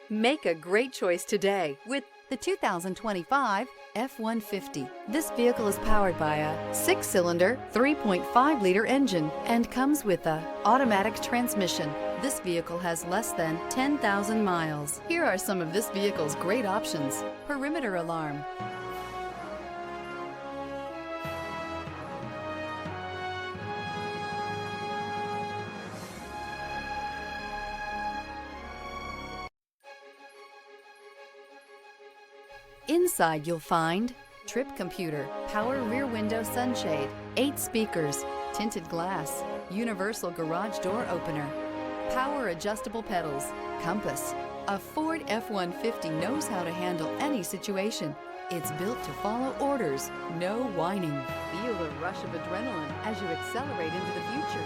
Make a great choice today with the 2025 F-150. This vehicle is powered by a 6-cylinder, 3.5-liter engine and comes with a automatic transmission. This vehicle has less than 10,000 miles. Here are some of this vehicle's great options: perimeter alarm, inside you'll find trip computer, power rear window sunshade, 8 speakers, tinted glass, universal garage door opener, power adjustable pedals, compass. A Ford F-150 knows how to handle any situation. It's built to follow orders, no whining. Feel the rush of adrenaline as you accelerate into the future.